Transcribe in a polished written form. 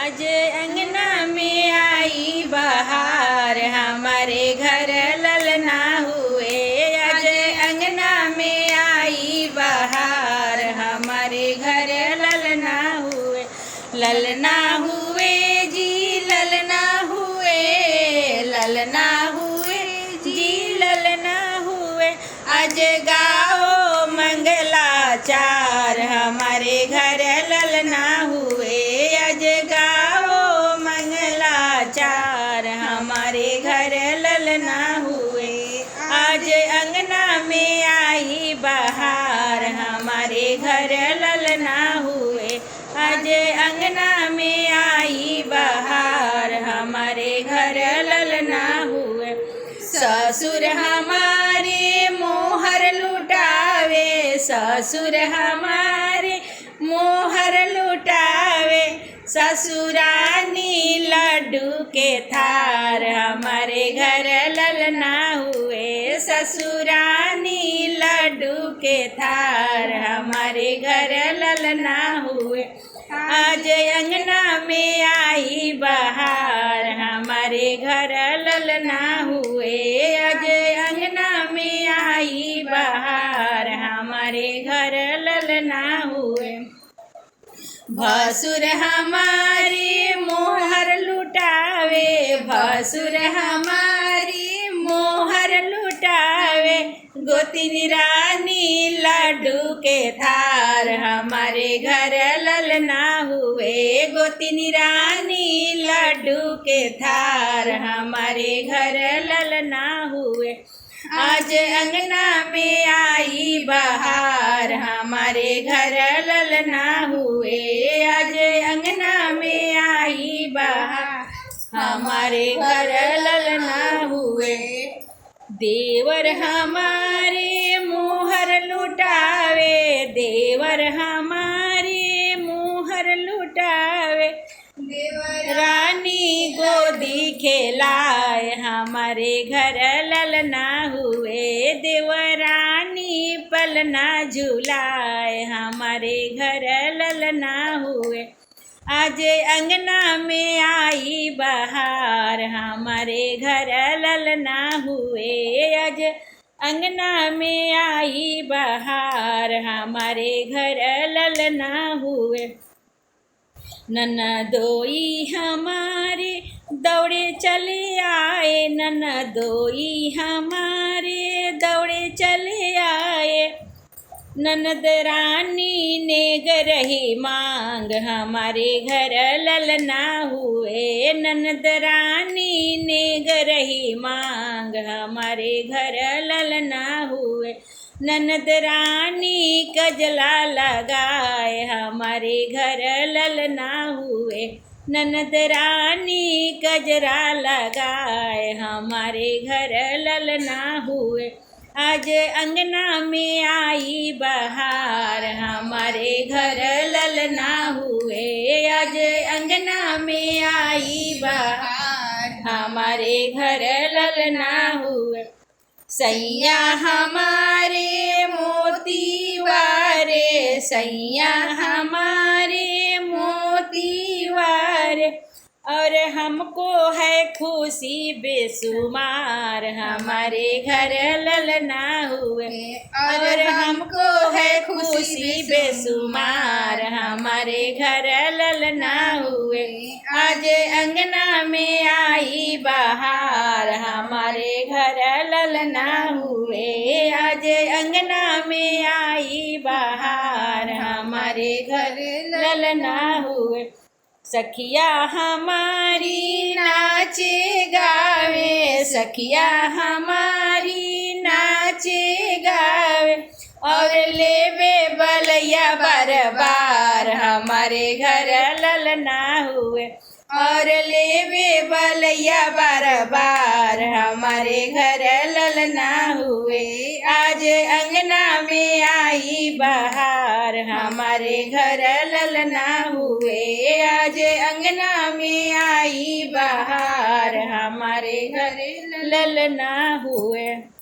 आज अंगना में आई बहार, हमारे घर ललना हुए। आज अंगना में आई बहार, हमारे घर ललना हुए। ललना हुए जी ललना हुए, ललना हुए जी ललना हुए। आज गाओ मंगलाचार, हमारे घर ललना हुए। आज गाओ मंगलाचार, हमारे घर ललना हुए। आज अंगना में आई बहार, हमारे घर ललना हुए। आज अंगना में आई बहार, हमारे घर ललना हुए। ससुर हमारे मोहर लुटावे, ससुर हमारे मोहर लुटावे। ससुरानी लड्डू के थार, हमारे घर ललना हुए। ससुरानी लड्डू के थार, हमारे घर ललना हुए। आज अंगना में आई बहार, हमारे घर ललना हुए। आज अंगना में आई बहार, हमारे घर ललना हुए। भसुर हमारी मोहर लुटावे, भसुर हमारी मोहर लुटावे। गोतिनी रानी लड्डू के थार, हमारे घर ललना हुए। गोतिनी रानी लड्डू के थार, हमारे घर ललना हुए। आज अंगना में आई बहार, हमारे घर ललना हुए। आज अंगना में आई बहार, हमारे घर ललना हुए। देवर हमारे मोहर लुटावे, देवर हमारे मोहर लुटावे। रानी गोदी खेलाए, हमारे घर ललना हुए। देवरानी पलना झुलाए, हमारे घर ललना हुए। आज अंगना में आई बहार, हमारे घर ललना हुए। आज अंगना में आई बहार, हमारे घर ललना हुए। ननदोई हमारे दौड़े चले आए, ननदोई हमारे दौड़े चले आए। ननद रानी ने गरही मांग, हमारे घर ललना हुए। ननद रानी ने गरही मांग, हमारे घर ललना हुए। ननद रानी कजला लगाए, हमारे घर ललना हुए। ननद रानी कजरा लगाए, हमारे घर ललना हुए। आज अंगना में आई बहार, हमारे घर ललना हुए। आज अंगना में आई बहार, हमारे घर ललना हुए। सैया हमारे मोती वारे, सैया हमारे मोती वारे। और हमको है खुशी बेसुमार, हमारे घर ललना हुए। और हमको है खुशी बेसुमार, हमारे घर ललना हुए। आज अंगना में आई बहार, हमारे घर ललना हुए। आज अंगना में आई बहार, हमारे घर ललना हुए। सखिया हमारी नाचे गावे, सखिया हमारी नाचे गावे। और लेवे बलैया बार बार, हमारे घर ललना हुए। और लेवे बलैया बार बार, हमारे घर ललना हुए। आज अंगना में आई बहार, हमारे घर ललना हुए। आज अंगना में आई बहार, हमारे घर ललना हुए।